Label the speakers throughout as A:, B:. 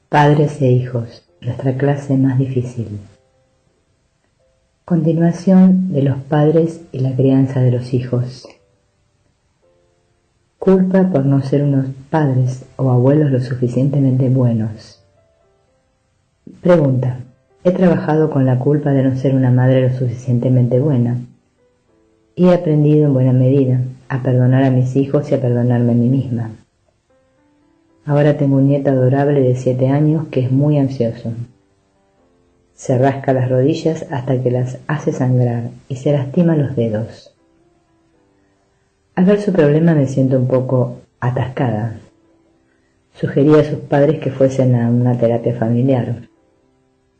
A: Padres e hijos, nuestra clase más difícil. Continuación de los padres y la crianza de los hijos. Culpa por no ser unos padres o abuelos lo suficientemente buenos. Pregunta: he trabajado con la culpa de no ser una madre lo suficientemente buena y he aprendido en buena medida a perdonar a mis hijos y a perdonarme a mí misma. Ahora tengo un nieto adorable de 7 años que es muy ansioso. Se rasca las rodillas hasta que las hace sangrar y se lastima los dedos. Al ver su problema me siento un poco atascada. Sugerí a sus padres que fuesen a una terapia familiar.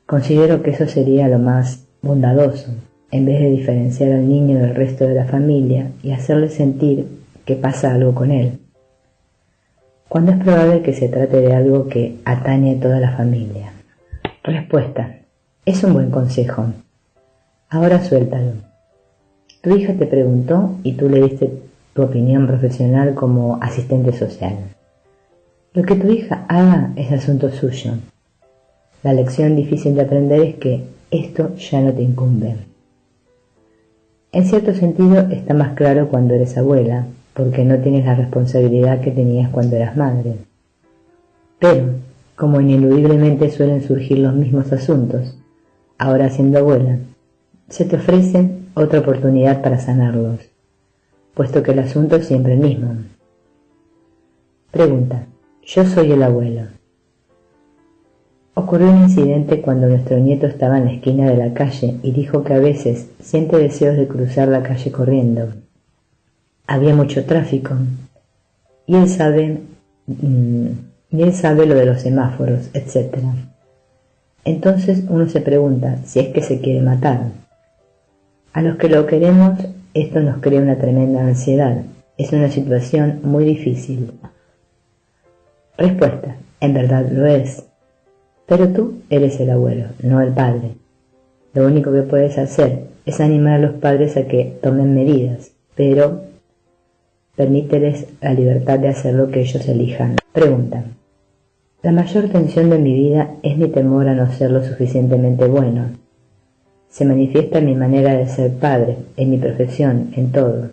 A: Considero que eso sería lo más bondadoso, en vez de diferenciar al niño del resto de la familia y hacerle sentir que pasa algo con él, cuando es probable que se trate de algo que atañe a toda la familia. Respuesta: es un buen consejo. Ahora suéltalo. Tu hija te preguntó y tú le diste tu opinión profesional como asistente social. Lo que tu hija haga es asunto suyo. La lección difícil de aprender es que esto ya no te incumbe. En cierto sentido está más claro cuando eres abuela, porque no tienes la responsabilidad que tenías cuando eras madre. Pero, como ineludiblemente suelen surgir los mismos asuntos, ahora siendo abuela, se te ofrece otra oportunidad para sanarlos, puesto que el asunto es siempre el mismo. Pregunta: yo soy el abuelo. Ocurrió un incidente cuando nuestro nieto estaba en la esquina de la calle y dijo que a veces siente deseos de cruzar la calle corriendo. Había mucho tráfico y él sabe lo de los semáforos, etc. Entonces uno se pregunta si es que se quiere matar. A los que lo queremos, esto nos crea una tremenda ansiedad. Es una situación muy difícil. Respuesta: en verdad lo es. Pero tú eres el abuelo, no el padre. Lo único que puedes hacer es animar a los padres a que tomen medidas, pero permíteles la libertad de hacer lo que ellos elijan. Pregunta: la mayor tensión de mi vida es mi temor a no ser lo suficientemente bueno. Se manifiesta en mi manera de ser padre, en mi profesión, en todo.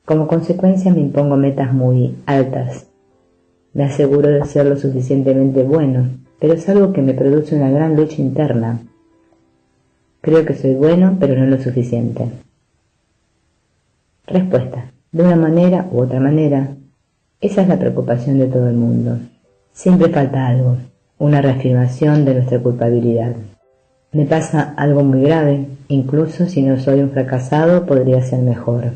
A: Como consecuencia me impongo metas muy altas. Me aseguro de ser lo suficientemente bueno, pero es algo que me produce una gran lucha interna. Creo que soy bueno, pero no lo suficiente. Respuesta: de una manera u otra manera, esa es la preocupación de todo el mundo. Siempre falta algo, una reafirmación de nuestra culpabilidad. Me pasa algo muy grave, incluso si no soy un fracasado, podría ser mejor.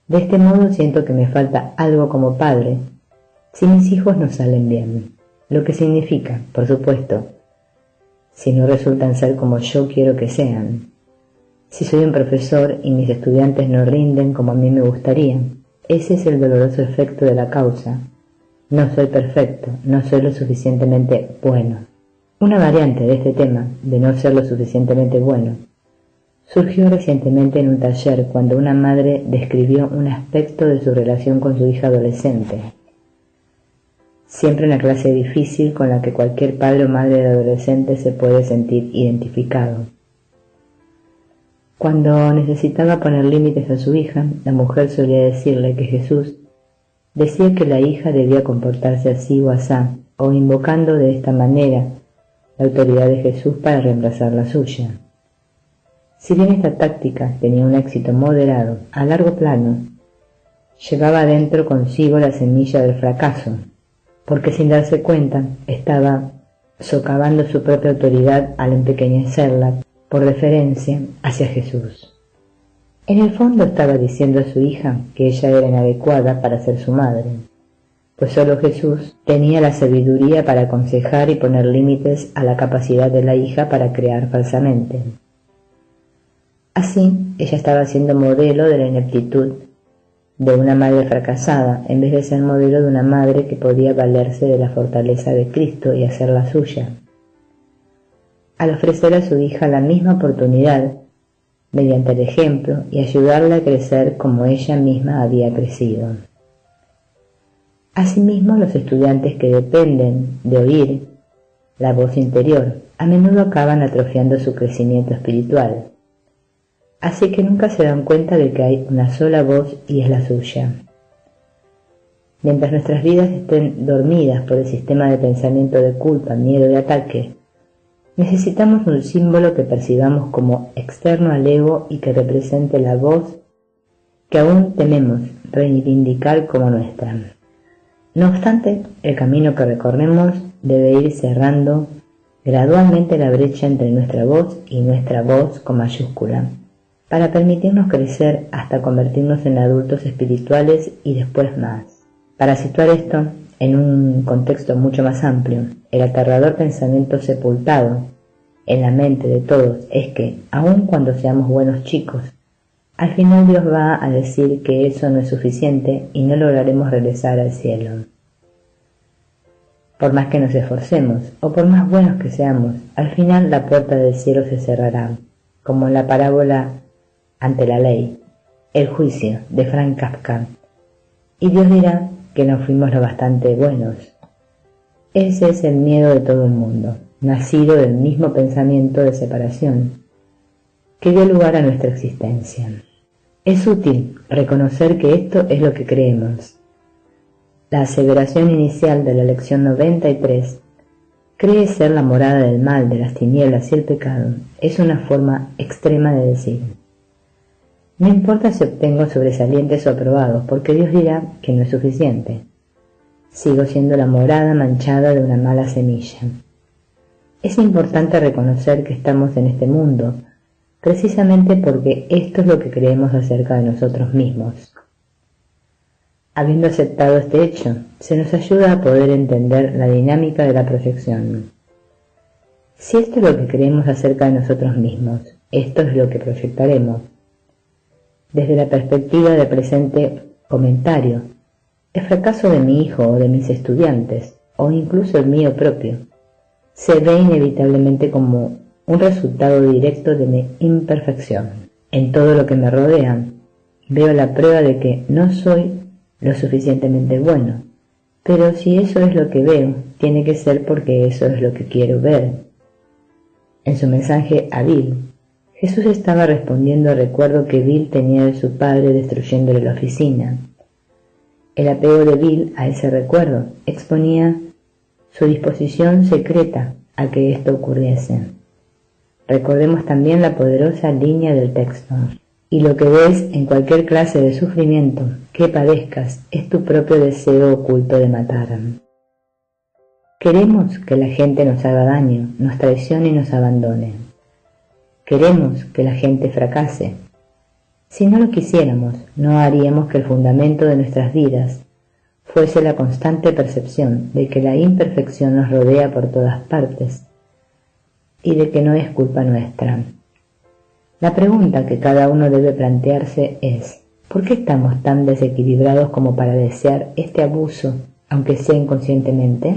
A: De este modo siento que me falta algo como padre, si mis hijos no salen bien, lo que significa, por supuesto, si no resultan ser como yo quiero que sean. Si soy un profesor y mis estudiantes no rinden como a mí me gustaría, ese es el doloroso efecto de la causa. No soy perfecto, no soy lo suficientemente bueno. Una variante de este tema, de no ser lo suficientemente bueno, surgió recientemente en un taller cuando una madre describió un aspecto de su relación con su hija adolescente. Siempre una clase difícil con la que cualquier padre o madre de adolescente se puede sentir identificado. Cuando necesitaba poner límites a su hija, la mujer solía decirle que Jesús decía que la hija debía comportarse así o asá, o invocando de esta manera la autoridad de Jesús para reemplazar la suya. Si bien esta táctica tenía un éxito moderado, a largo plano, llevaba dentro consigo la semilla del fracaso, porque sin darse cuenta estaba socavando su propia autoridad al empequeñecerla por deferencia hacia Jesús. En el fondo estaba diciendo a su hija que ella era inadecuada para ser su madre, pues solo Jesús tenía la sabiduría para aconsejar y poner límites a la capacidad de la hija para crear falsamente. Así, ella estaba siendo modelo de la ineptitud de una madre fracasada, en vez de ser modelo de una madre que podía valerse de la fortaleza de Cristo y hacerla suya. Al ofrecer a su hija la misma oportunidad, mediante el ejemplo, y ayudarla a crecer como ella misma había crecido. Asimismo, los estudiantes que dependen de oír la voz interior a menudo acaban atrofiando su crecimiento espiritual. Así que nunca se dan cuenta de que hay una sola voz y es la suya. Mientras nuestras vidas estén dormidas por el sistema de pensamiento de culpa, miedo y ataque, necesitamos un símbolo que percibamos como externo al ego y que represente la voz que aún tememos reivindicar como nuestra. No obstante, el camino que recorremos debe ir cerrando gradualmente la brecha entre nuestra voz y nuestra voz con mayúscula, para permitirnos crecer hasta convertirnos en adultos espirituales y después más. Para situar esto en un contexto mucho más amplio, el aterrador pensamiento sepultado en la mente de todos es que, aun cuando seamos buenos chicos, al final Dios va a decir que eso no es suficiente y no lograremos regresar al cielo. Por más que nos esforcemos, o por más buenos que seamos, al final la puerta del cielo se cerrará, como en la parábola Ante la ley, el juicio de Franz Kafka, y Dios dirá que no fuimos lo bastante buenos. Ese es el miedo de todo el mundo, nacido del mismo pensamiento de separación que dio lugar a nuestra existencia. Es útil reconocer que esto es lo que creemos. La aseveración inicial de la lección 93, cree ser la morada del mal, de las tinieblas y el pecado, es una forma extrema de decir: no importa si obtengo sobresalientes o aprobados, porque Dios dirá que no es suficiente. Sigo siendo la morada manchada de una mala semilla. Es importante reconocer que estamos en este mundo, precisamente porque esto es lo que creemos acerca de nosotros mismos. Habiendo aceptado este hecho, se nos ayuda a poder entender la dinámica de la proyección. Si esto es lo que creemos acerca de nosotros mismos, esto es lo que proyectaremos. Desde la perspectiva del presente comentario, el fracaso de mi hijo o de mis estudiantes, o incluso el mío propio, se ve inevitablemente como un resultado directo de mi imperfección. En todo lo que me rodea, veo la prueba de que no soy lo suficientemente bueno, pero si eso es lo que veo, tiene que ser porque eso es lo que quiero ver. En su mensaje a Bill, Jesús estaba respondiendo al recuerdo que Bill tenía de su padre destruyéndole la oficina. El apego de Bill a ese recuerdo exponía su disposición secreta a que esto ocurriese. Recordemos también la poderosa línea del texto: y lo que ves en cualquier clase de sufrimiento que padezcas es tu propio deseo oculto de matar. Queremos que la gente nos haga daño, nos traicione y nos abandone. Queremos que la gente fracase. Si no lo quisiéramos, no haríamos que el fundamento de nuestras vidas fuese la constante percepción de que la imperfección nos rodea por todas partes y de que no es culpa nuestra. La pregunta que cada uno debe plantearse es: ¿por qué estamos tan desequilibrados como para desear este abuso, aunque sea inconscientemente?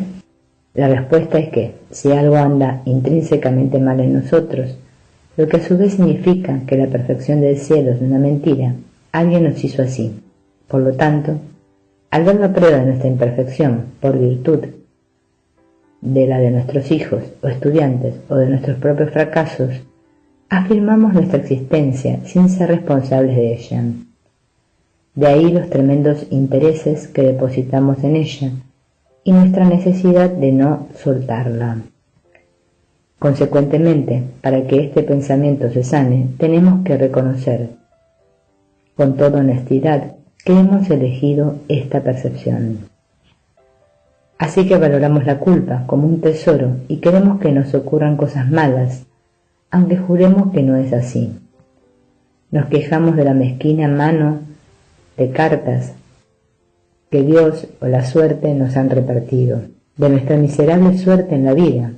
A: La respuesta es que, si algo anda intrínsecamente mal en nosotros, lo que a su vez significa que la perfección del cielo es una mentira, alguien nos hizo así. Por lo tanto, al ver la prueba de nuestra imperfección por virtud de la de nuestros hijos o estudiantes o de nuestros propios fracasos, afirmamos nuestra existencia sin ser responsables de ella. De ahí los tremendos intereses que depositamos en ella y nuestra necesidad de no soltarla. Consecuentemente, para que este pensamiento se sane, tenemos que reconocer con toda honestidad que hemos elegido esta percepción. Así que valoramos la culpa como un tesoro y queremos que nos ocurran cosas malas, aunque juremos que no es así. Nos quejamos de la mezquina mano de cartas que Dios o la suerte nos han repartido, de nuestra miserable suerte en la vida,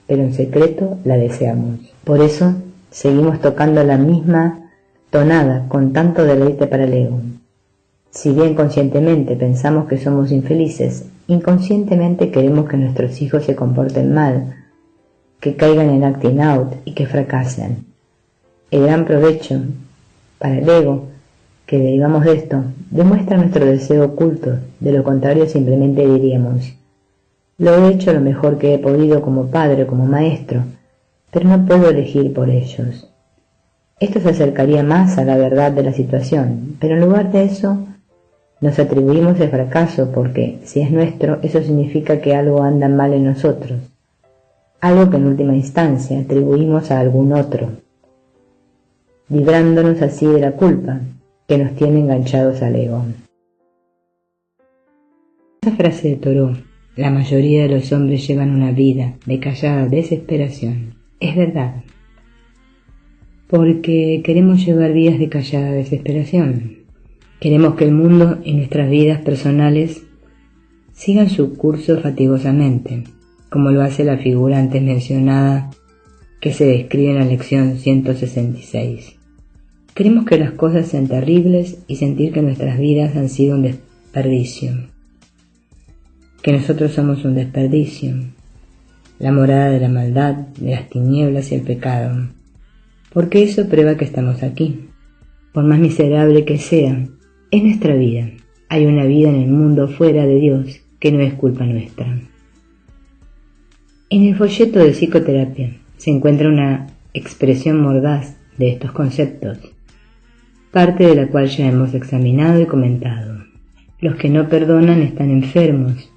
A: pero en secreto la deseamos. Por eso seguimos tocando la misma tonada con tanto deleite para el ego. Si bien conscientemente pensamos que somos infelices, inconscientemente queremos que nuestros hijos se comporten mal, que caigan en acting out y que fracasen. El gran provecho para el ego que derivamos de esto demuestra nuestro deseo oculto, de lo contrario simplemente diríamos: lo he hecho lo mejor que he podido como padre o como maestro, pero no puedo elegir por ellos. Esto se acercaría más a la verdad de la situación, pero en lugar de eso nos atribuimos el fracaso porque, si es nuestro, eso significa que algo anda mal en nosotros, algo que en última instancia atribuimos a algún otro, librándonos así de la culpa que nos tiene enganchados al ego. Esa frase de Thoreau: la mayoría de los hombres llevan una vida de callada desesperación, es verdad, porque queremos llevar vidas de callada desesperación. Queremos que el mundo y nuestras vidas personales sigan su curso fatigosamente, como lo hace la figura antes mencionada que se describe en la lección 166. Queremos que las cosas sean terribles y sentir que nuestras vidas han sido un desperdicio, que nosotros somos un desperdicio, la morada de la maldad, de las tinieblas y el pecado, porque eso prueba que estamos aquí. Por más miserable que sea, es nuestra vida. Hay una vida en el mundo fuera de Dios que no es culpa nuestra. En el folleto de psicoterapia se encuentra una expresión mordaz de estos conceptos, parte de la cual ya hemos examinado y comentado. Los que no perdonan están enfermos,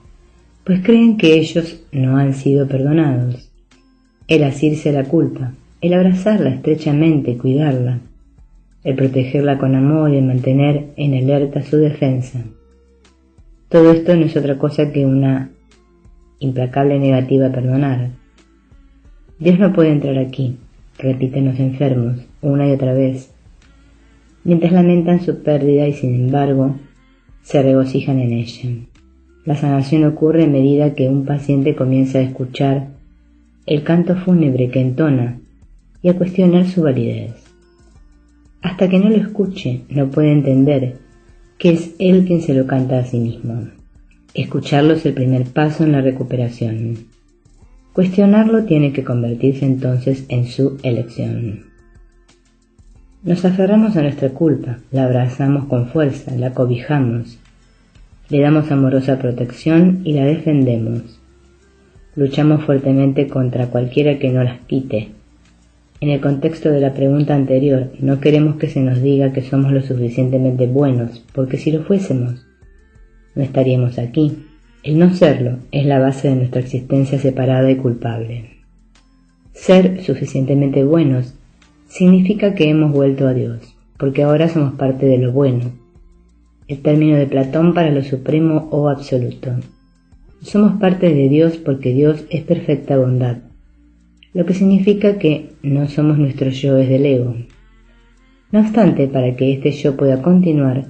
A: pues creen que ellos no han sido perdonados. El asirse a la culpa, el abrazarla estrechamente y cuidarla, el protegerla con amor y el mantener en alerta su defensa. Todo esto no es otra cosa que una implacable negativa a perdonar. Dios no puede entrar aquí, repiten los enfermos una y otra vez, mientras lamentan su pérdida y sin embargo se regocijan en ella. La sanación ocurre a medida que un paciente comienza a escuchar el canto fúnebre que entona y a cuestionar su validez. Hasta que no lo escuche, no puede entender que es él quien se lo canta a sí mismo. Escucharlo es el primer paso en la recuperación. Cuestionarlo tiene que convertirse entonces en su elección. Nos aferramos a nuestra culpa, la abrazamos con fuerza, la cobijamos, le damos amorosa protección y la defendemos. Luchamos fuertemente contra cualquiera que nos las quite. En el contexto de la pregunta anterior, no queremos que se nos diga que somos lo suficientemente buenos, porque si lo fuésemos, no estaríamos aquí. El no serlo es la base de nuestra existencia separada y culpable. Ser suficientemente buenos significa que hemos vuelto a Dios, porque ahora somos parte de lo bueno, el término de Platón para lo supremo o absoluto. Somos parte de Dios porque Dios es perfecta bondad, lo que significa que no somos nuestros yoes del ego. No obstante, para que este yo pueda continuar,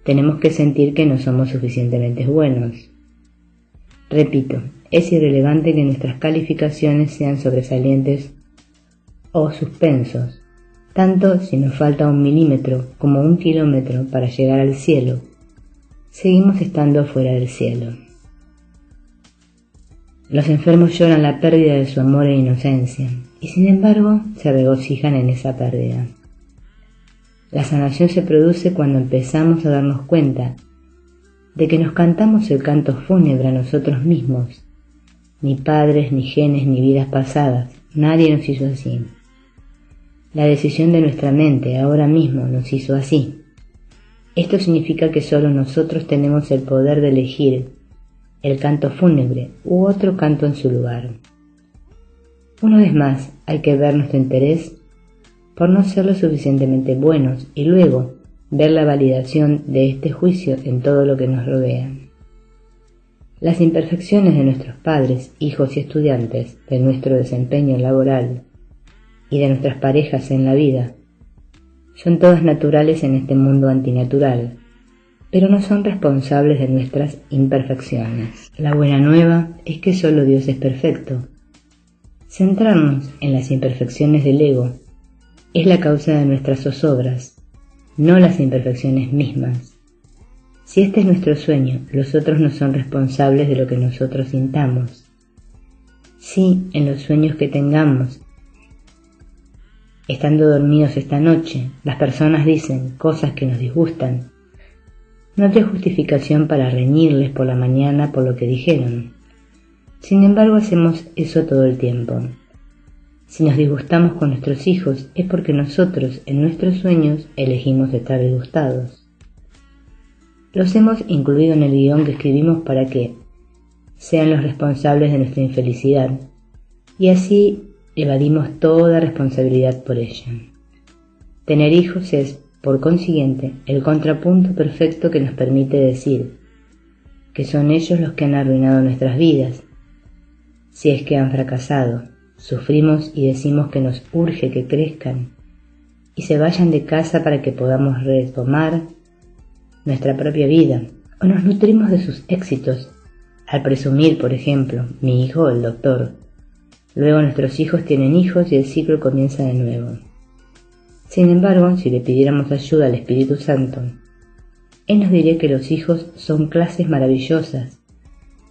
A: tenemos que sentir que no somos suficientemente buenos. Repito, es irrelevante que nuestras calificaciones sean sobresalientes o suspensos, tanto si nos falta 1 milímetro como 1 kilómetro para llegar al cielo, seguimos estando fuera del cielo. Los enfermos lloran la pérdida de su amor e inocencia, y sin embargo se regocijan en esa pérdida. La sanación se produce cuando empezamos a darnos cuenta de que nos cantamos el canto fúnebre a nosotros mismos. Ni padres, ni genes, ni vidas pasadas, nadie nos hizo así. La decisión de nuestra mente ahora mismo nos hizo así. Esto significa que solo nosotros tenemos el poder de elegir el canto fúnebre u otro canto en su lugar. Una vez más, hay que ver nuestro interés por no ser lo suficientemente buenos y luego ver la validación de este juicio en todo lo que nos rodea. Las imperfecciones de nuestros padres, hijos y estudiantes, de nuestro desempeño laboral y de nuestras parejas en la vida, son todas naturales en este mundo antinatural, pero no son responsables de nuestras imperfecciones. La buena nueva es que solo Dios es perfecto. Centrarnos en las imperfecciones del ego es la causa de nuestras zozobras, no las imperfecciones mismas. Si este es nuestro sueño, los otros no son responsables de lo que nosotros sintamos. Sí, en los sueños que tengamos, Estando dormidos esta noche, las personas dicen cosas que nos disgustan. No habría justificación para reñirles por la mañana por lo que dijeron. Sin embargo, hacemos eso todo el tiempo. Si nos disgustamos con nuestros hijos es porque nosotros, en nuestros sueños, elegimos estar disgustados. Los hemos incluido en el guión que escribimos para que sean los responsables de nuestra infelicidad, y así evadimos toda responsabilidad por ella. Tener hijos es, por consiguiente, el contrapunto perfecto que nos permite decir que son ellos los que han arruinado nuestras vidas. Si es que han fracasado, sufrimos y decimos que nos urge que crezcan y se vayan de casa para que podamos retomar nuestra propia vida, o nos nutrimos de sus éxitos al presumir, por ejemplo, mi hijo el doctor. Luego nuestros hijos tienen hijos y el ciclo comienza de nuevo. Sin embargo, si le pidiéramos ayuda al Espíritu Santo, Él nos diría que los hijos son clases maravillosas,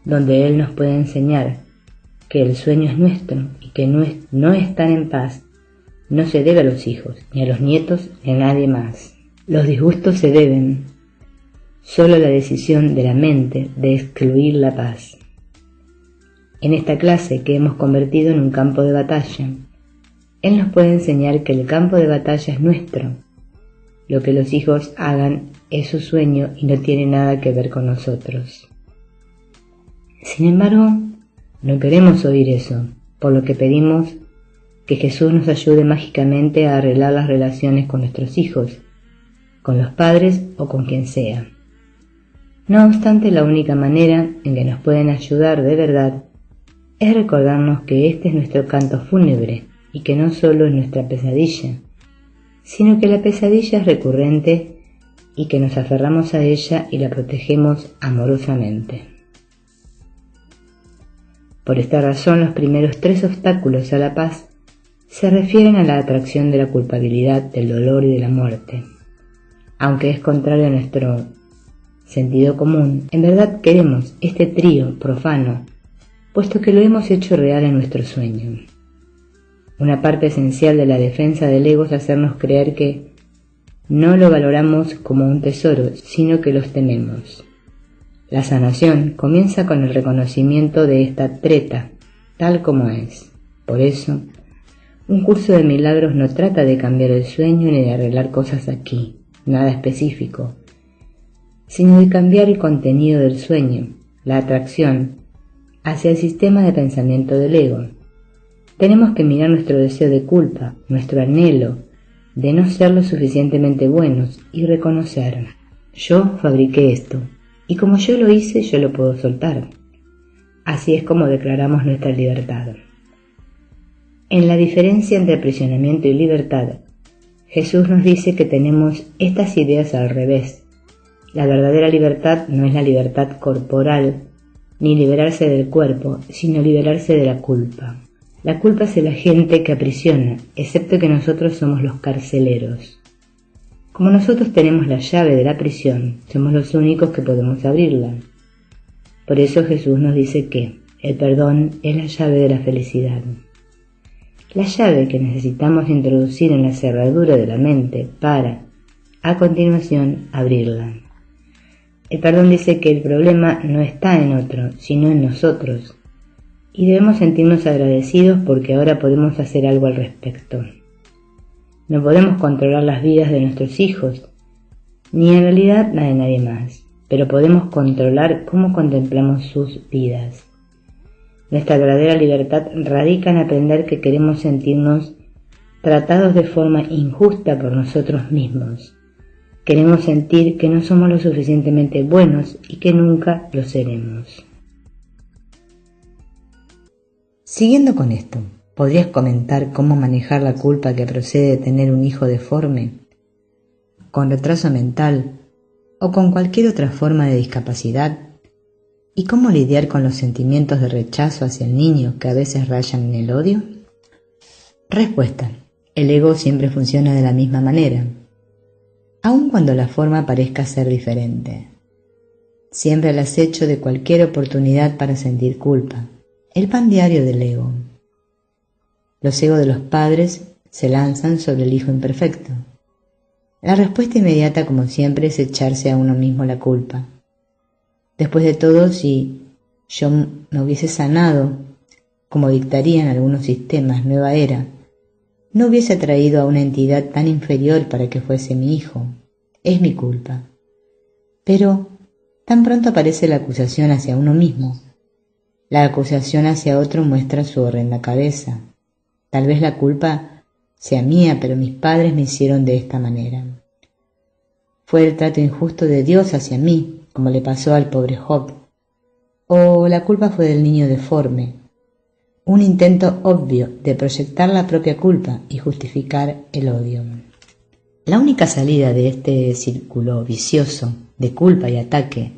A: donde Él nos puede enseñar que el sueño es nuestro y que no estar en paz no se debe a los hijos, ni a los nietos, ni a nadie más. Los disgustos se deben solo a la decisión de la mente de excluir la paz. En esta clase que hemos convertido en un campo de batalla, Él nos puede enseñar que el campo de batalla es nuestro. Lo que los hijos hagan es su sueño y no tiene nada que ver con nosotros. Sin embargo, no queremos oír eso, por lo que pedimos que Jesús nos ayude mágicamente a arreglar las relaciones con nuestros hijos, con los padres o con quien sea. No obstante, la única manera en que nos pueden ayudar de verdad es recordarnos que este es nuestro canto fúnebre y que no solo es nuestra pesadilla, sino que la pesadilla es recurrente y que nos aferramos a ella y la protegemos amorosamente. Por esta razón, los primeros 3 obstáculos a la paz se refieren a la atracción de la culpabilidad, del dolor y de la muerte. Aunque es contrario a nuestro sentido común, en verdad queremos este trío profano, puesto que lo hemos hecho real en nuestro sueño. Una parte esencial de la defensa del ego es hacernos creer que no lo valoramos como un tesoro, sino que los tememos. La sanación comienza con el reconocimiento de esta treta, tal como es. Por eso, un curso de milagros no trata de cambiar el sueño ni de arreglar cosas aquí, nada específico, sino de cambiar el contenido del sueño, la atracción, hacia el sistema de pensamiento del ego. Tenemos que mirar nuestro deseo de culpa, nuestro anhelo de no ser lo suficientemente buenos y reconocer: yo fabriqué esto, y como yo lo hice, yo lo puedo soltar. Así es como declaramos nuestra libertad. En la diferencia entre aprisionamiento y libertad, Jesús nos dice que tenemos estas ideas al revés. La verdadera libertad no es la libertad corporal, ni liberarse del cuerpo, sino liberarse de la culpa. La culpa es el agente que aprisiona, excepto que nosotros somos los carceleros. Como nosotros tenemos la llave de la prisión, somos los únicos que podemos abrirla. Por eso Jesús nos dice que el perdón es la llave de la felicidad. La llave que necesitamos introducir en la cerradura de la mente para, a continuación, abrirla. El perdón dice que el problema no está en otro, sino en nosotros, y debemos sentirnos agradecidos porque ahora podemos hacer algo al respecto. No podemos controlar las vidas de nuestros hijos, ni en realidad la de nadie más, pero podemos controlar cómo contemplamos sus vidas. Nuestra verdadera libertad radica en aprender que queremos sentirnos tratados de forma injusta por nosotros mismos. Queremos sentir que no somos lo suficientemente buenos y que nunca lo seremos. Siguiendo con esto, ¿podrías comentar cómo manejar la culpa que procede de tener un hijo deforme, con retraso mental o con cualquier otra forma de discapacidad? ¿Y cómo lidiar con los sentimientos de rechazo hacia el niño que a veces rayan en el odio? Respuesta: el ego siempre funciona de la misma manera, aun cuando la forma parezca ser diferente. Siempre al acecho de cualquier oportunidad para sentir culpa. El pan diario del ego. Los egos de los padres se lanzan sobre el hijo imperfecto. La respuesta inmediata, como siempre, es echarse a uno mismo la culpa. Después de todo, si yo me hubiese sanado, como dictarían algunos sistemas, nueva era, no hubiese traído a una entidad tan inferior para que fuese mi hijo. Es mi culpa. Pero tan pronto aparece la acusación hacia uno mismo. La acusación hacia otro muestra su horrenda cabeza. Tal vez la culpa sea mía, pero mis padres me hicieron de esta manera. Fue el trato injusto de Dios hacia mí, como le pasó al pobre Job. O la culpa fue del niño deforme. Un intento obvio de proyectar la propia culpa y justificar el odio. La única salida de este círculo vicioso de culpa y ataque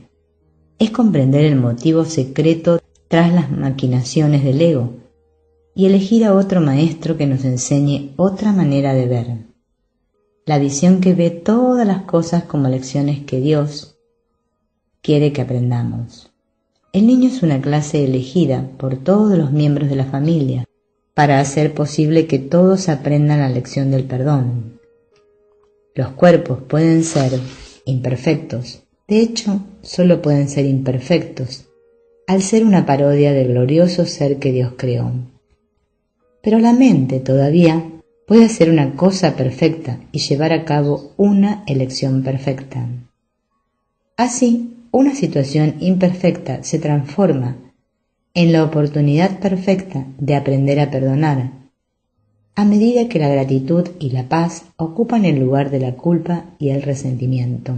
A: es comprender el motivo secreto tras las maquinaciones del ego y elegir a otro maestro que nos enseñe otra manera de ver. La visión que ve todas las cosas como lecciones que Dios quiere que aprendamos. El niño es una clase elegida por todos los miembros de la familia para hacer posible que todos aprendan la lección del perdón. Los cuerpos pueden ser imperfectos, de hecho, solo pueden ser imperfectos, al ser una parodia del glorioso ser que Dios creó. Pero la mente todavía puede hacer una cosa perfecta y llevar a cabo una elección perfecta. Así, una situación imperfecta se transforma en la oportunidad perfecta de aprender a perdonar, a medida que la gratitud y la paz ocupan el lugar de la culpa y el resentimiento.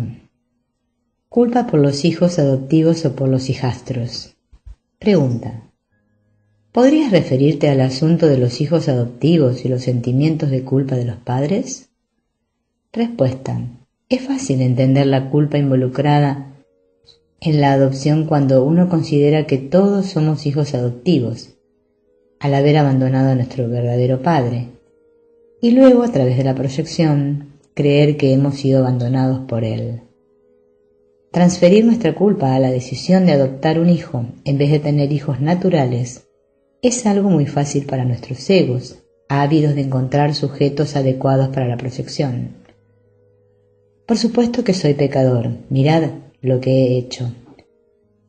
A: Culpa por los hijos adoptivos o por los hijastros. Pregunta: ¿podrías referirte al asunto de los hijos adoptivos y los sentimientos de culpa de los padres? Respuesta: es fácil entender la culpa involucrada en la adopción cuando uno considera que todos somos hijos adoptivos, al haber abandonado a nuestro verdadero padre, y luego, a través de la proyección, creer que hemos sido abandonados por él. Transferir nuestra culpa a la decisión de adoptar un hijo en vez de tener hijos naturales es algo muy fácil para nuestros egos, ávidos de encontrar sujetos adecuados para la proyección. Por supuesto que soy pecador, mirad lo que he hecho.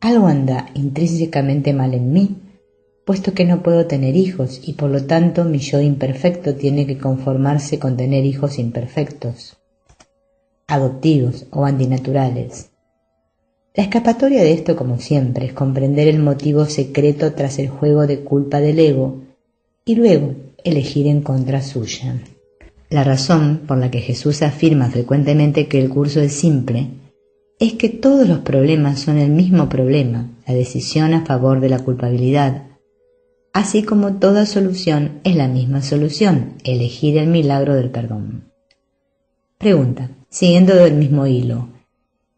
A: Algo anda intrínsecamente mal en mí, puesto que no puedo tener hijos y por lo tanto mi yo imperfecto tiene que conformarse con tener hijos imperfectos, adoptivos o antinaturales. La escapatoria de esto, como siempre, es comprender el motivo secreto tras el juego de culpa del ego y luego elegir en contra suya. La razón por la que Jesús afirma frecuentemente que el curso es simple es que todos los problemas son el mismo problema, la decisión a favor de la culpabilidad, así como toda solución es la misma solución, elegir el milagro del perdón. Pregunta, siguiendo del mismo hilo: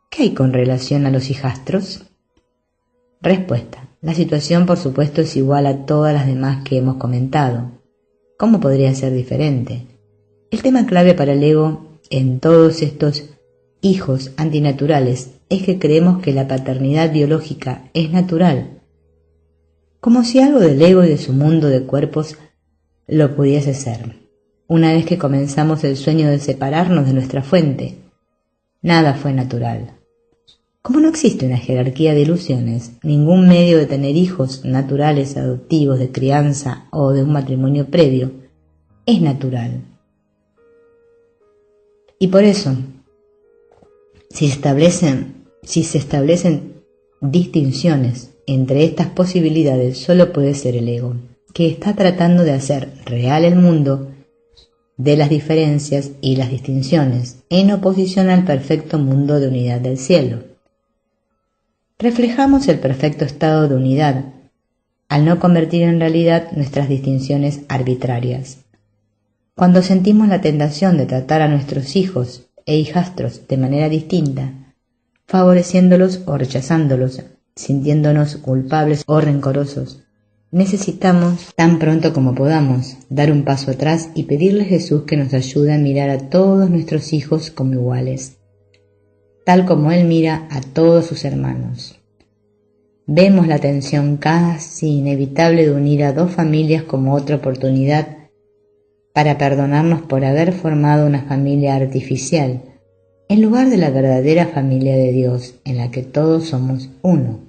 A: ¿qué hay con relación a los hijastros? Respuesta: la situación por supuesto es igual a todas las demás que hemos comentado. ¿Cómo podría ser diferente? El tema clave para el ego en todos estos hijos antinaturales es que creemos que la paternidad biológica es natural, como si algo del ego y de su mundo de cuerpos lo pudiese ser. Una vez que comenzamos el sueño de separarnos de nuestra fuente, nada fue natural. Como no existe una jerarquía de ilusiones, ningún medio de tener hijos naturales, adoptivos, de crianza o de un matrimonio previo es natural. Y por eso, si se establecen distinciones entre estas posibilidades, solo puede ser el ego, que está tratando de hacer real el mundo de las diferencias y las distinciones, en oposición al perfecto mundo de unidad del cielo. Reflejamos el perfecto estado de unidad, al no convertir en realidad nuestras distinciones arbitrarias. Cuando sentimos la tentación de tratar a nuestros hijos e hijastros de manera distinta, favoreciéndolos o rechazándolos, sintiéndonos culpables o rencorosos, necesitamos, tan pronto como podamos, dar un paso atrás y pedirle a Jesús que nos ayude a mirar a todos nuestros hijos como iguales, tal como Él mira a todos sus hermanos. Vemos la tensión casi inevitable de unir a dos familias como otra oportunidad para perdonarnos por haber formado una familia artificial, en lugar de la verdadera familia de Dios, en la que todos somos uno.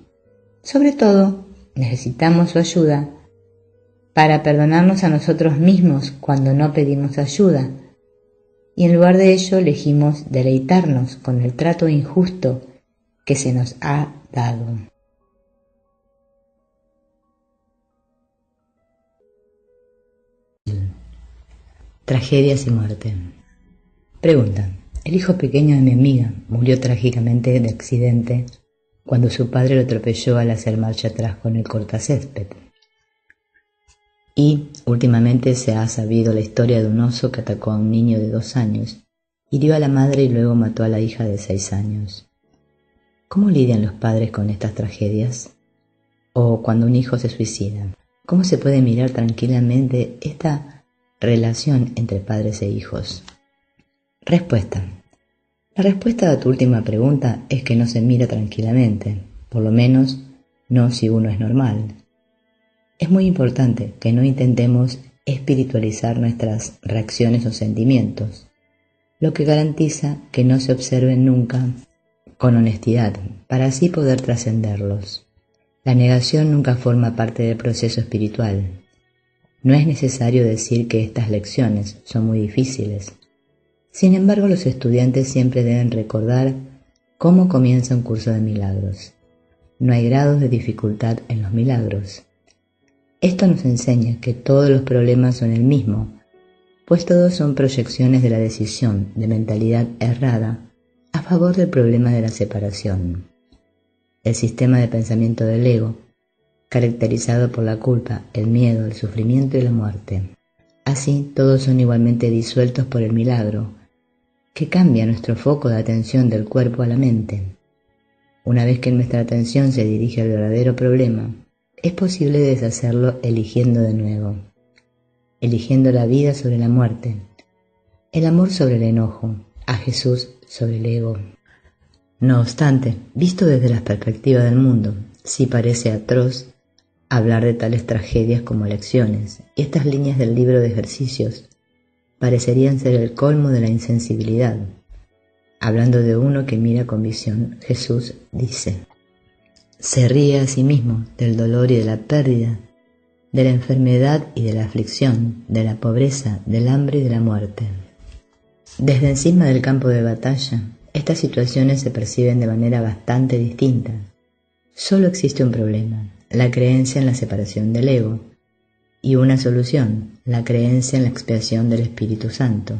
A: Sobre todo, necesitamos su ayuda para perdonarnos a nosotros mismos cuando no pedimos ayuda, y en lugar de ello elegimos deleitarnos con el trato injusto que se nos ha dado. Tragedias y muerte. Pregunta: el hijo pequeño de mi amiga murió trágicamente de accidente cuando su padre lo atropelló al hacer marcha atrás con el cortacésped. Y últimamente se ha sabido la historia de un oso que atacó a un niño de 2 años, hirió a la madre y luego mató a la hija de 6 años. ¿Cómo lidian los padres con estas tragedias? O cuando un hijo se suicida, ¿cómo se puede mirar tranquilamente esta relación entre padres e hijos? Respuesta. La respuesta a tu última pregunta es que no se mira tranquilamente, por lo menos no si uno es normal. Es muy importante que no intentemos espiritualizar nuestras reacciones o sentimientos, lo que garantiza que no se observen nunca con honestidad, para así poder trascenderlos. La negación nunca forma parte del proceso espiritual. No es necesario decir que estas lecciones son muy difíciles. Sin embargo, los estudiantes siempre deben recordar cómo comienza un curso de milagros. No hay grados de dificultad en los milagros. Esto nos enseña que todos los problemas son el mismo, pues todos son proyecciones de la decisión de mentalidad errada a favor del problema de la separación. El sistema de pensamiento del ego, caracterizado por la culpa, el miedo, el sufrimiento y la muerte. Así, todos son igualmente disueltos por el milagro, que cambia nuestro foco de atención del cuerpo a la mente. Una vez que nuestra atención se dirige al verdadero problema, es posible deshacerlo eligiendo de nuevo, eligiendo la vida sobre la muerte, el amor sobre el enojo, a Jesús sobre el ego. No obstante, visto desde la perspectiva del mundo, sí parece atroz hablar de tales tragedias como lecciones, y estas líneas del libro de ejercicios parecerían ser el colmo de la insensibilidad. Hablando de uno que mira con visión, Jesús dice: se ríe a sí mismo del dolor y de la pérdida, de la enfermedad y de la aflicción, de la pobreza, del hambre y de la muerte. Desde encima del campo de batalla, estas situaciones se perciben de manera bastante distinta. Solo existe un problema, la creencia en la separación del ego, y una solución, la creencia en la expiación del Espíritu Santo.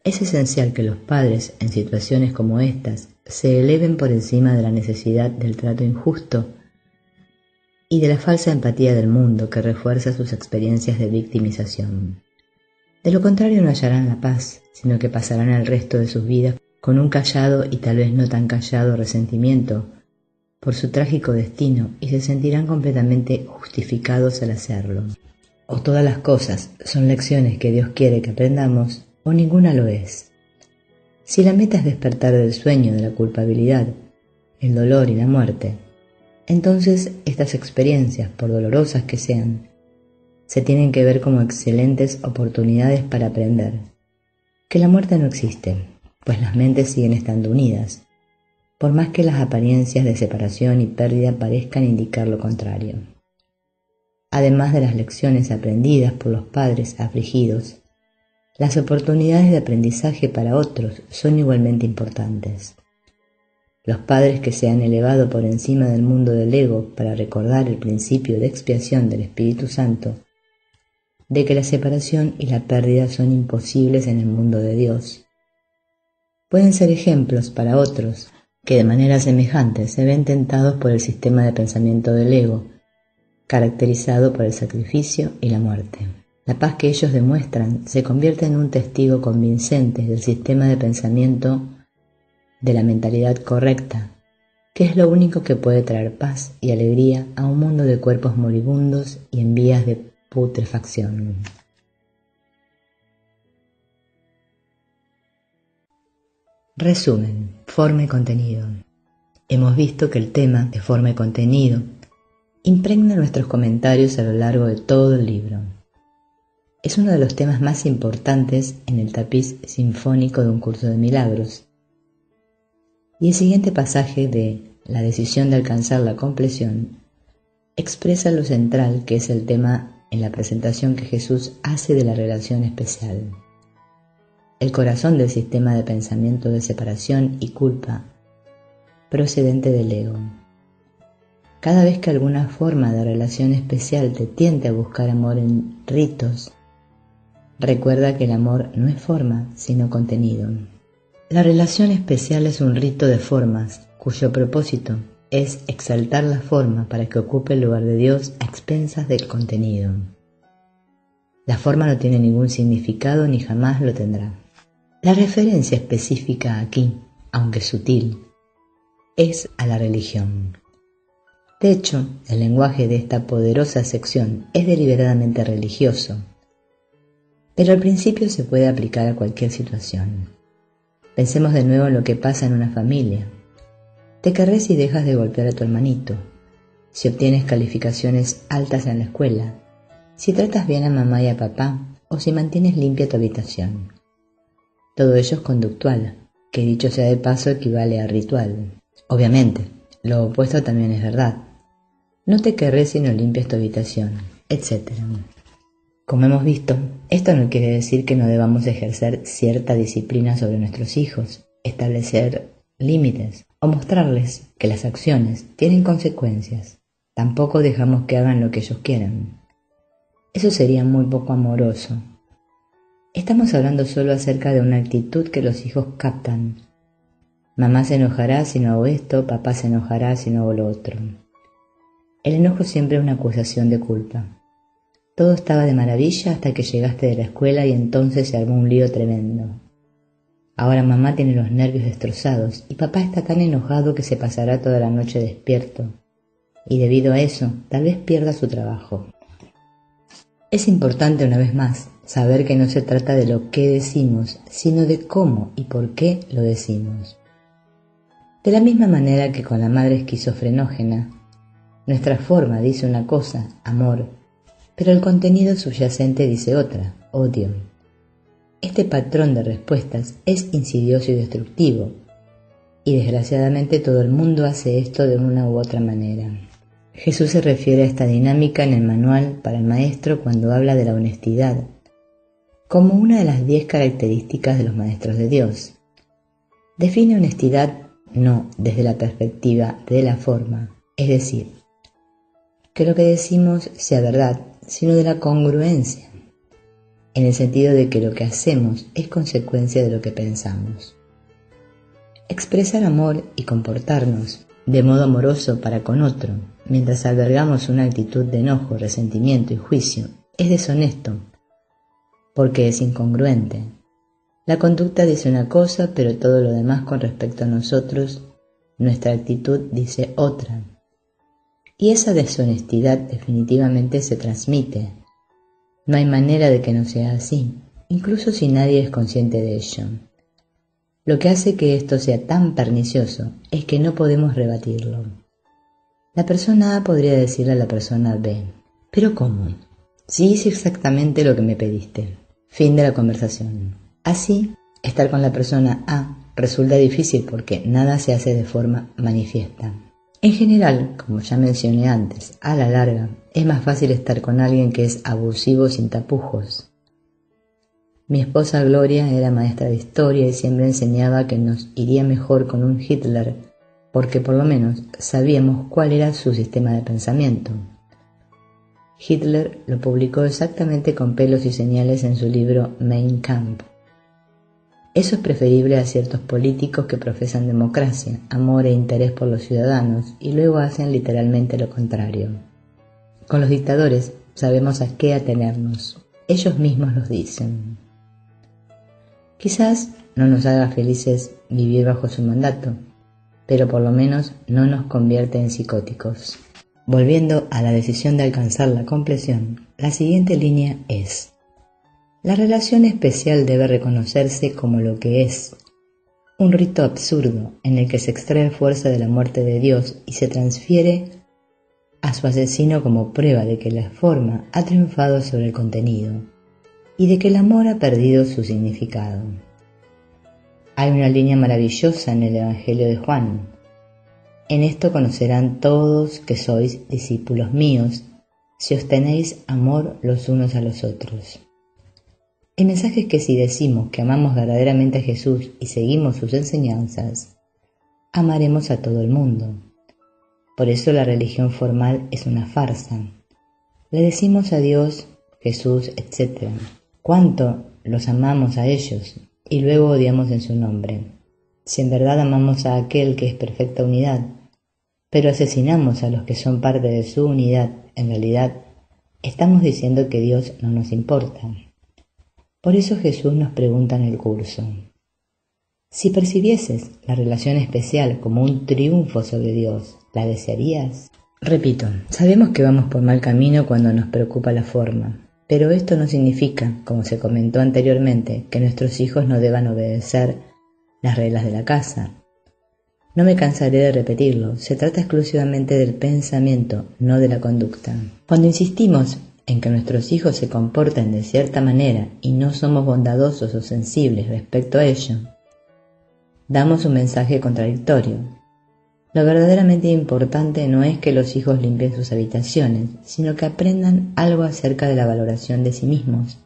A: Es esencial que los padres, en situaciones como estas, se eleven por encima de la necesidad del trato injusto y de la falsa empatía del mundo que refuerza sus experiencias de victimización. De lo contrario no hallarán la paz, sino que pasarán el resto de sus vidas con un callado y tal vez no tan callado resentimiento por su trágico destino y se sentirán completamente justificados al hacerlo. O todas las cosas son lecciones que Dios quiere que aprendamos, o ninguna lo es. Si la meta es despertar del sueño de la culpabilidad, el dolor y la muerte, entonces estas experiencias, por dolorosas que sean, se tienen que ver como excelentes oportunidades para aprender que la muerte no existe, pues las mentes siguen estando unidas, por más que las apariencias de separación y pérdida parezcan indicar lo contrario. Además de las lecciones aprendidas por los padres afligidos, las oportunidades de aprendizaje para otros son igualmente importantes. Los padres que se han elevado por encima del mundo del ego para recordar el principio de expiación del Espíritu Santo, de que la separación y la pérdida son imposibles en el mundo de Dios, pueden ser ejemplos para otros que de manera semejante se ven tentados por el sistema de pensamiento del ego, caracterizado por el sacrificio y la muerte. La paz que ellos demuestran se convierte en un testigo convincente del sistema de pensamiento de la mentalidad correcta, que es lo único que puede traer paz y alegría a un mundo de cuerpos moribundos y en vías de putrefacción. Resumen, forma y contenido. Hemos visto que el tema de forma y contenido impregna nuestros comentarios a lo largo de todo el libro. Es uno de los temas más importantes en el tapiz sinfónico de un curso de milagros. Y el siguiente pasaje de La decisión de alcanzar la compleción expresa lo central que es el tema en la presentación que Jesús hace de la relación especial. El corazón del sistema de pensamiento de separación y culpa procedente del ego. Cada vez que alguna forma de relación especial te tiente a buscar amor en ritos, recuerda que el amor no es forma, sino contenido. La relación especial es un rito de formas, cuyo propósito es exaltar la forma para que ocupe el lugar de Dios a expensas del contenido. La forma no tiene ningún significado ni jamás lo tendrá. La referencia específica aquí, aunque sutil, es a la religión. De hecho, el lenguaje de esta poderosa sección es deliberadamente religioso, pero al principio se puede aplicar a cualquier situación. Pensemos de nuevo en lo que pasa en una familia. Te querrás si dejas de golpear a tu hermanito, si obtienes calificaciones altas en la escuela, si tratas bien a mamá y a papá, o si mantienes limpia tu habitación. Todo ello es conductual, que dicho sea de paso equivale a ritual. Obviamente, lo opuesto también es verdad. No te querré si no limpias tu habitación, etc. Como hemos visto, esto no quiere decir que no debamos ejercer cierta disciplina sobre nuestros hijos, establecer límites o mostrarles que las acciones tienen consecuencias. Tampoco dejamos que hagan lo que ellos quieran. Eso sería muy poco amoroso. Estamos hablando solo acerca de una actitud que los hijos captan. Mamá se enojará si no hago esto, papá se enojará si no hago lo otro. El enojo siempre es una acusación de culpa. Todo estaba de maravilla hasta que llegaste de la escuela y entonces se armó un lío tremendo. Ahora mamá tiene los nervios destrozados y papá está tan enojado que se pasará toda la noche despierto. Y debido a eso, tal vez pierda su trabajo. Es importante, una vez más, saber que no se trata de lo que decimos, sino de cómo y por qué lo decimos. De la misma manera que con la madre esquizofrenógena, nuestra forma dice una cosa, amor, pero el contenido subyacente dice otra, odio. Este patrón de respuestas es insidioso y destructivo, y desgraciadamente todo el mundo hace esto de una u otra manera. Jesús se refiere a esta dinámica en el manual para el maestro cuando habla de la honestidad, como una de las 10 características de los maestros de Dios. Define honestidad no desde la perspectiva de la forma, es decir, que lo que decimos sea verdad, sino de la congruencia, en el sentido de que lo que hacemos es consecuencia de lo que pensamos. Expresar amor y comportarnos de modo amoroso para con otro, mientras albergamos una actitud de enojo, resentimiento y juicio, es deshonesto, porque es incongruente. La conducta dice una cosa, pero todo lo demás con respecto a nosotros, nuestra actitud dice otra. Y esa deshonestidad definitivamente se transmite. No hay manera de que no sea así, incluso si nadie es consciente de ello. Lo que hace que esto sea tan pernicioso es que no podemos rebatirlo. La persona A podría decirle a la persona B, ¿pero cómo? Si hice exactamente lo que me pediste. Fin de la conversación. Así, estar con la persona A resulta difícil porque nada se hace de forma manifiesta. En general, como ya mencioné antes, a la larga es más fácil estar con alguien que es abusivo sin tapujos. Mi esposa Gloria era maestra de historia y siempre enseñaba que nos iría mejor con un Hitler porque por lo menos sabíamos cuál era su sistema de pensamiento. Hitler lo publicó exactamente con pelos y señales en su libro Mein Kampf. Eso es preferible a ciertos políticos que profesan democracia, amor e interés por los ciudadanos y luego hacen literalmente lo contrario. Con los dictadores sabemos a qué atenernos. Ellos mismos los dicen. Quizás no nos haga felices vivir bajo su mandato, pero por lo menos no nos convierte en psicóticos. Volviendo a la decisión de alcanzar la compleción, la siguiente línea es: la relación especial debe reconocerse como lo que es, un rito absurdo en el que se extrae fuerza de la muerte de Dios y se transfiere a su asesino como prueba de que la forma ha triunfado sobre el contenido. y de que el amor ha perdido su significado. Hay una línea maravillosa en el Evangelio de Juan. En esto conocerán todos que sois discípulos míos, si os tenéis amor los unos a los otros. El mensaje es que si decimos que amamos verdaderamente a Jesús y seguimos sus enseñanzas, amaremos a todo el mundo. Por eso la religión formal es una farsa. Le decimos a Dios, Jesús, etc. cuánto los amamos a ellos y luego odiamos en su nombre. Si en verdad amamos a aquel que es perfecta unidad, pero asesinamos a los que son parte de su unidad, en realidad estamos diciendo que Dios no nos importa. Por eso Jesús nos pregunta en el curso: si percibieses la relación especial como un triunfo sobre Dios, ¿la desearías? Repito, sabemos que vamos por mal camino cuando nos preocupa la forma, pero esto no significa, como se comentó anteriormente, que nuestros hijos no deban obedecer las reglas de la casa. No me cansaré de repetirlo, se trata exclusivamente del pensamiento, no de la conducta. Cuando insistimos en que nuestros hijos se comporten de cierta manera y no somos bondadosos o sensibles respecto a ello, damos un mensaje contradictorio. Lo verdaderamente importante no es que los hijos limpien sus habitaciones, sino que aprendan algo acerca de la valoración de sí mismos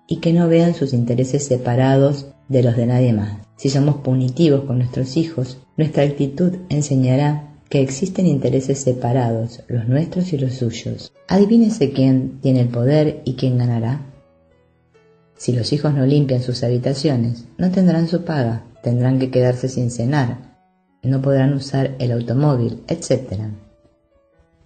A: y que no vean sus intereses separados de los de nadie más. Si somos punitivos con nuestros hijos, nuestra actitud enseñará que existen intereses separados, los nuestros y los suyos. Adivínese quién tiene el poder y quién ganará. Si los hijos no limpian sus habitaciones, no tendrán su paga, tendrán que quedarse sin cenar, no podrán usar el automóvil, etc.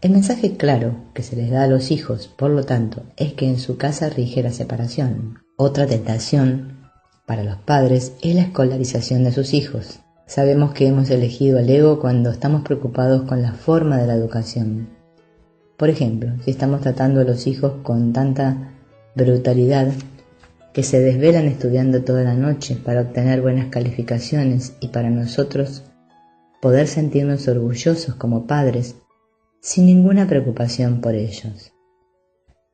A: El mensaje claro que se les da a los hijos, por lo tanto, es que en su casa rige la separación. Otra tentación para los padres es la escolarización de sus hijos. Sabemos que hemos elegido al ego cuando estamos preocupados con la forma de la educación. Por ejemplo, si estamos tratando a los hijos con tanta brutalidad que se desvelan estudiando toda la noche para obtener buenas calificaciones y para nosotros poder sentirnos orgullosos como padres sin ninguna preocupación por ellos.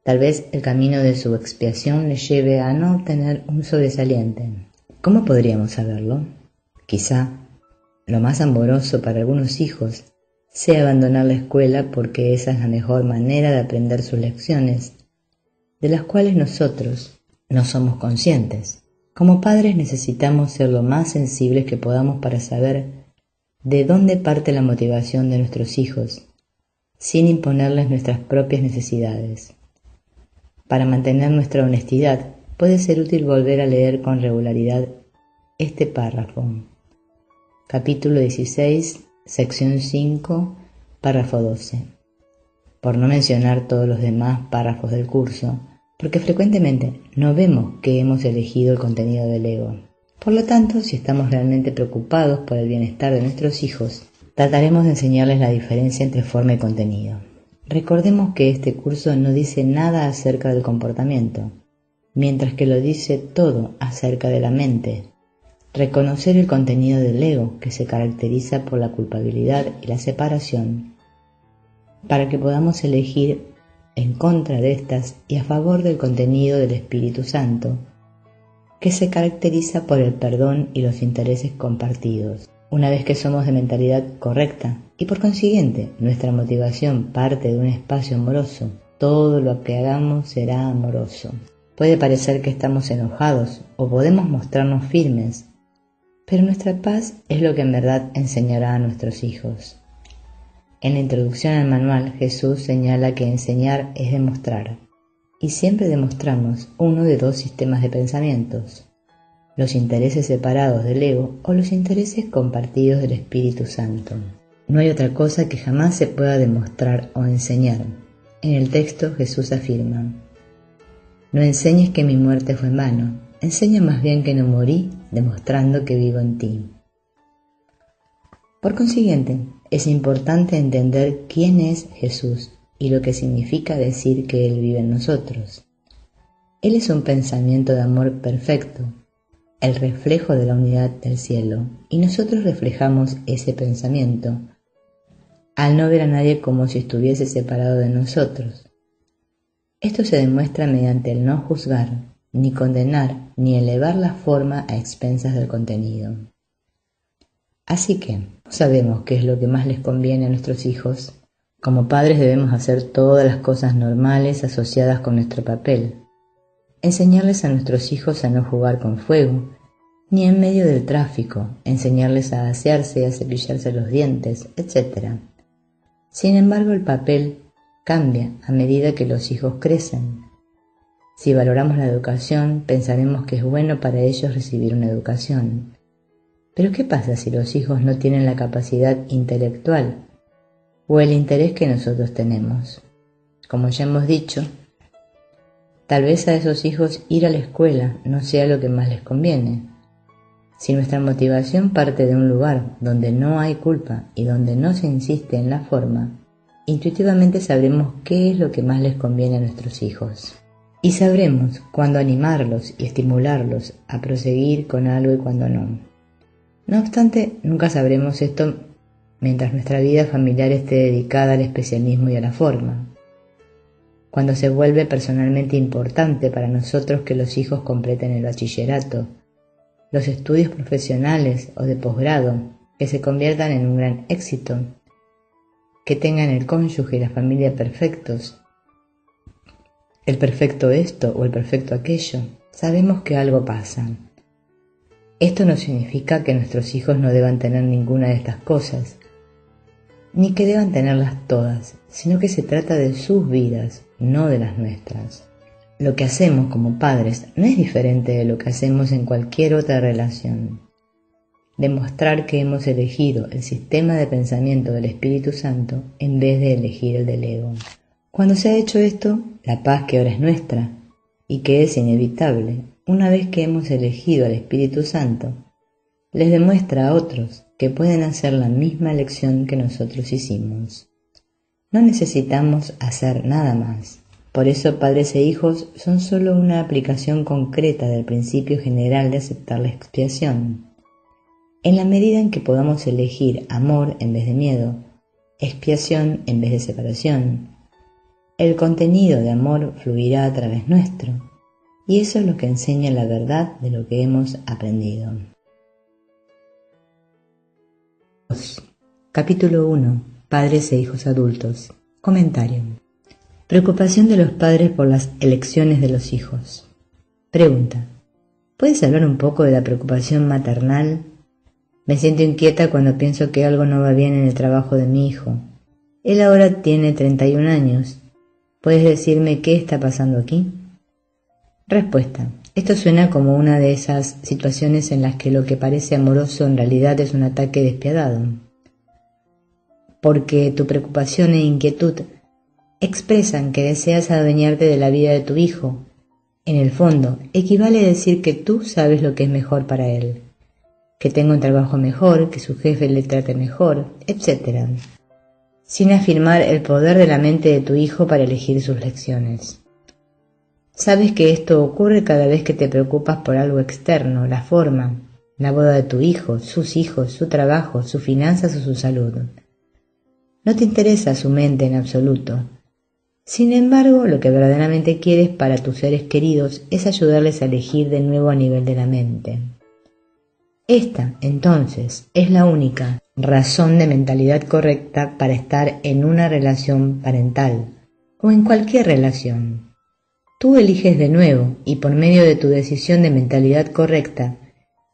A: Tal vez el camino de su expiación les lleve a no obtener un sobresaliente. ¿Cómo podríamos saberlo? Quizá lo más amoroso para algunos hijos sea abandonar la escuela porque esa es la mejor manera de aprender sus lecciones, de las cuales nosotros no somos conscientes. Como padres necesitamos ser lo más sensibles que podamos para saber de dónde parte la motivación de nuestros hijos, sin imponerles nuestras propias necesidades. Para mantener nuestra honestidad, puede ser útil volver a leer con regularidad este párrafo. Capítulo 16, sección 5, párrafo 12. Por no mencionar todos los demás párrafos del curso, porque frecuentemente no vemos que hemos elegido el contenido del ego. Por lo tanto, si estamos realmente preocupados por el bienestar de nuestros hijos, trataremos de enseñarles la diferencia entre forma y contenido. Recordemos que este curso no dice nada acerca del comportamiento, mientras que lo dice todo acerca de la mente. Reconocer el contenido del ego, que se caracteriza por la culpabilidad y la separación, para que podamos elegir en contra de estas y a favor del contenido del Espíritu Santo, que se caracteriza por el perdón y los intereses compartidos. Una vez que somos de mentalidad correcta y por consiguiente nuestra motivación parte de un espacio amoroso, todo lo que hagamos será amoroso. Puede parecer que estamos enojados o podemos mostrarnos firmes, pero nuestra paz es lo que en verdad enseñará a nuestros hijos. En la introducción al manual, Jesús señala que enseñar es demostrar, y siempre demostramos uno de dos sistemas de pensamientos: los intereses separados del ego o los intereses compartidos del Espíritu Santo. No hay otra cosa que jamás se pueda demostrar o enseñar. En el texto Jesús afirma: no enseñes que mi muerte fue en vano, enseña más bien que no morí, demostrando que vivo en ti. Por consiguiente, es importante entender quién es Jesús y lo que significa decir que Él vive en nosotros. Él es un pensamiento de amor perfecto, el reflejo de la unidad del cielo, y nosotros reflejamos ese pensamiento al no ver a nadie como si estuviese separado de nosotros. Esto se demuestra mediante el no juzgar, ni condenar, ni elevar la forma a expensas del contenido. Así que, sabemos qué es lo que más les conviene a nuestros hijos. Como padres debemos hacer todas las cosas normales asociadas con nuestro papel. Enseñarles a nuestros hijos a no jugar con fuego, ni en medio del tráfico, enseñarles a asearse y a cepillarse los dientes, etc. Sin embargo, el papel cambia a medida que los hijos crecen. Si valoramos la educación, pensaremos que es bueno para ellos recibir una educación. Pero ¿qué pasa si los hijos no tienen la capacidad intelectual o el interés que nosotros tenemos? Como ya hemos dicho, tal vez a esos hijos ir a la escuela no sea lo que más les conviene. Si nuestra motivación parte de un lugar donde no hay culpa y donde no se insiste en la forma, intuitivamente sabremos qué es lo que más les conviene a nuestros hijos. Y sabremos cuándo animarlos y estimularlos a proseguir con algo y cuándo no. No obstante, nunca sabremos esto mientras nuestra vida familiar esté dedicada al especialismo y a la forma. Cuando se vuelve personalmente importante para nosotros que los hijos completen el bachillerato, los estudios profesionales o de posgrado, que se conviertan en un gran éxito, que tengan el cónyuge y la familia perfectos, el perfecto esto o el perfecto aquello, sabemos que algo pasa. Esto no significa que nuestros hijos no deban tener ninguna de estas cosas, ni que deban tenerlas todas, sino que se trata de sus vidas, no de las nuestras. Lo que hacemos como padres no es diferente de lo que hacemos en cualquier otra relación. Demostrar que hemos elegido el sistema de pensamiento del Espíritu Santo en vez de elegir el del ego. Cuando se ha hecho esto, la paz que ahora es nuestra y que es inevitable, una vez que hemos elegido al Espíritu Santo, les demuestra a otros que pueden hacer la misma elección que nosotros hicimos. No necesitamos hacer nada más. Por eso padres e hijos son solo una aplicación concreta del principio general de aceptar la expiación. En la medida en que podamos elegir amor en vez de miedo, expiación en vez de separación, el contenido de amor fluirá a través nuestro, y eso es lo que enseña la verdad de lo que hemos aprendido. Capítulo 1. Padres e hijos adultos. Comentario. Preocupación de los padres por las elecciones de los hijos. Pregunta. ¿Puedes hablar un poco de la preocupación maternal? Me siento inquieta cuando pienso que algo no va bien en el trabajo de mi hijo. Él ahora tiene 31 años. ¿Puedes decirme qué está pasando aquí? Respuesta. Esto suena como una de esas situaciones en las que lo que parece amoroso en realidad es un ataque despiadado. Porque tu preocupación e inquietud expresan que deseas adueñarte de la vida de tu hijo. En el fondo, equivale a decir que tú sabes lo que es mejor para él, que tenga un trabajo mejor, que su jefe le trate mejor, etc., sin afirmar el poder de la mente de tu hijo para elegir sus lecciones. Sabes que esto ocurre cada vez que te preocupas por algo externo, la forma, la boda de tu hijo, sus hijos, su trabajo, sus finanzas o su salud. No te interesa su mente en absoluto. Sin embargo, lo que verdaderamente quieres para tus seres queridos es ayudarles a elegir de nuevo a nivel de la mente. Esta, entonces, es la única razón de mentalidad correcta para estar en una relación parental o en cualquier relación. Tú eliges de nuevo y por medio de tu decisión de mentalidad correcta,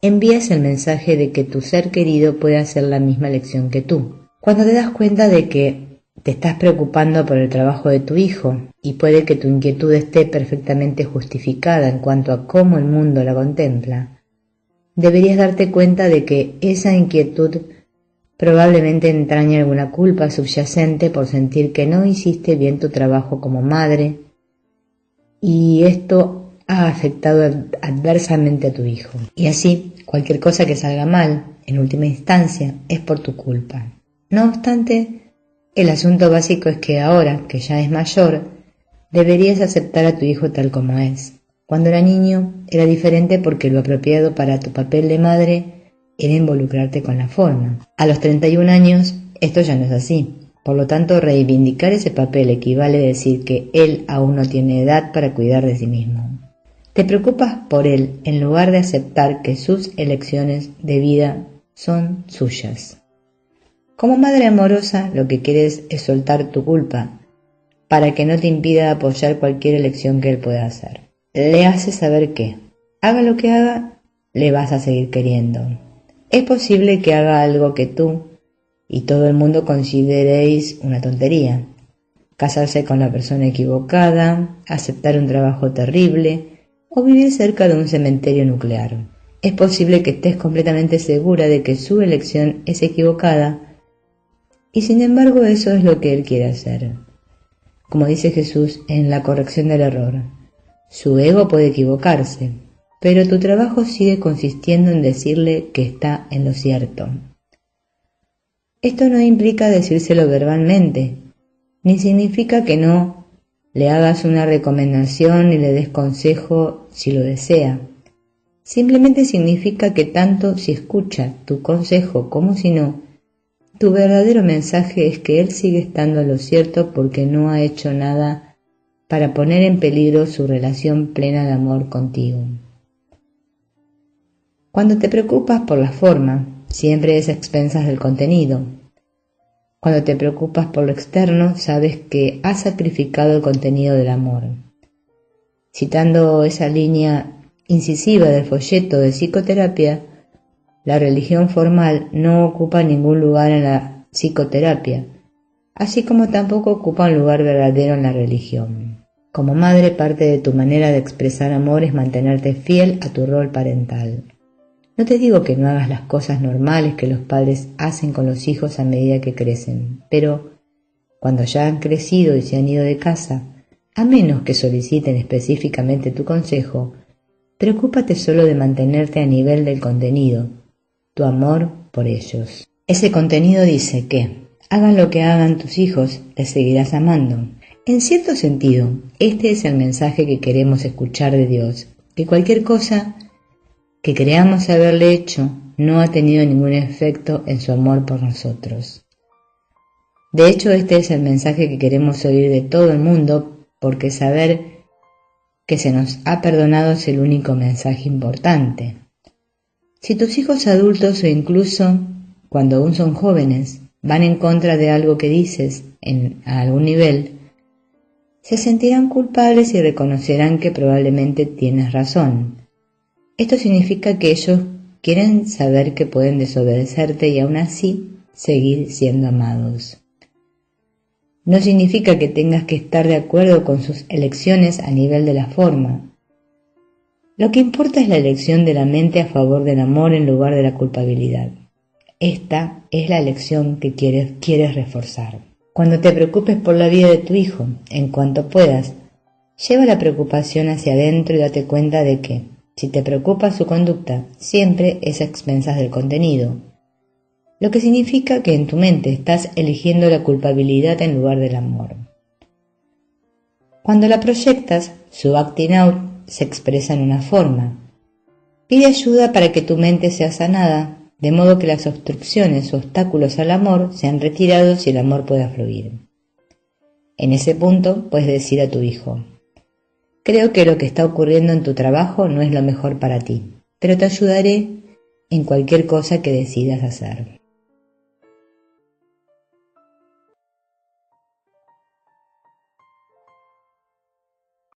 A: envías el mensaje de que tu ser querido puede hacer la misma elección que tú. Cuando te das cuenta de que te estás preocupando por el trabajo de tu hijo y puede que tu inquietud esté perfectamente justificada en cuanto a cómo el mundo la contempla, deberías darte cuenta de que esa inquietud probablemente entraña alguna culpa subyacente por sentir que no hiciste bien tu trabajo como madre y esto ha afectado adversamente a tu hijo. Y así, cualquier cosa que salga mal, en última instancia, es por tu culpa. No obstante, el asunto básico es que ahora, que ya es mayor, deberías aceptar a tu hijo tal como es. Cuando era niño, era diferente porque lo apropiado para tu papel de madre era involucrarte con la forma. A los 31 años, esto ya no es así. Por lo tanto, reivindicar ese papel equivale a decir que él aún no tiene edad para cuidar de sí mismo. Te preocupas por él en lugar de aceptar que sus elecciones de vida son suyas. Como madre amorosa, lo que quieres es soltar tu culpa para que no te impida apoyar cualquier elección que él pueda hacer. Le haces saber que, haga lo que haga, le vas a seguir queriendo. Es posible que haga algo que tú y todo el mundo consideréis una tontería. Casarse con la persona equivocada, aceptar un trabajo terrible o vivir cerca de un cementerio nuclear. Es posible que estés completamente segura de que su elección es equivocada y sin embargo eso es lo que él quiere hacer. Como dice Jesús en la corrección del error, su ego puede equivocarse, pero tu trabajo sigue consistiendo en decirle que está en lo cierto. Esto no implica decírselo verbalmente, ni significa que no le hagas una recomendación ni le des consejo si lo desea. Simplemente significa que tanto si escucha tu consejo como si no, tu verdadero mensaje es que él sigue estando en lo cierto porque no ha hecho nada para poner en peligro su relación plena de amor contigo. Cuando te preocupas por la forma, siempre es a expensas del contenido. Cuando te preocupas por lo externo, sabes que has sacrificado el contenido del amor. Citando esa línea incisiva del folleto de psicoterapia, la religión formal no ocupa ningún lugar en la psicoterapia, así como tampoco ocupa un lugar verdadero en la religión. Como madre, parte de tu manera de expresar amor es mantenerte fiel a tu rol parental. No te digo que no hagas las cosas normales que los padres hacen con los hijos a medida que crecen, pero cuando ya han crecido y se han ido de casa, a menos que soliciten específicamente tu consejo, preocúpate solo de mantenerte a nivel del contenido, tu amor por ellos. Ese contenido dice que, hagan lo que hagan tus hijos, les seguirás amando. En cierto sentido, este es el mensaje que queremos escuchar de Dios, que cualquier cosa que creamos haberle hecho no ha tenido ningún efecto en su amor por nosotros. De hecho, este es el mensaje que queremos oír de todo el mundo, porque saber que se nos ha perdonado es el único mensaje importante. Si tus hijos adultos o incluso cuando aún son jóvenes van en contra de algo que dices a algún nivel, se sentirán culpables y reconocerán que probablemente tienes razón. Esto significa que ellos quieren saber que pueden desobedecerte y aún así seguir siendo amados. No significa que tengas que estar de acuerdo con sus elecciones a nivel de la forma. Lo que importa es la elección de la mente a favor del amor en lugar de la culpabilidad. Esta es la elección que quieres reforzar. Cuando te preocupes por la vida de tu hijo, en cuanto puedas, lleva la preocupación hacia adentro y date cuenta de que, si te preocupa su conducta, siempre es a expensas del contenido, lo que significa que en tu mente estás eligiendo la culpabilidad en lugar del amor. Cuando la proyectas, su acting out se expresa en una forma. Pide ayuda para que tu mente sea sanada, de modo que las obstrucciones o obstáculos al amor sean retirados y el amor pueda fluir. En ese punto puedes decir a tu hijo: creo que lo que está ocurriendo en tu trabajo no es lo mejor para ti, pero te ayudaré en cualquier cosa que decidas hacer.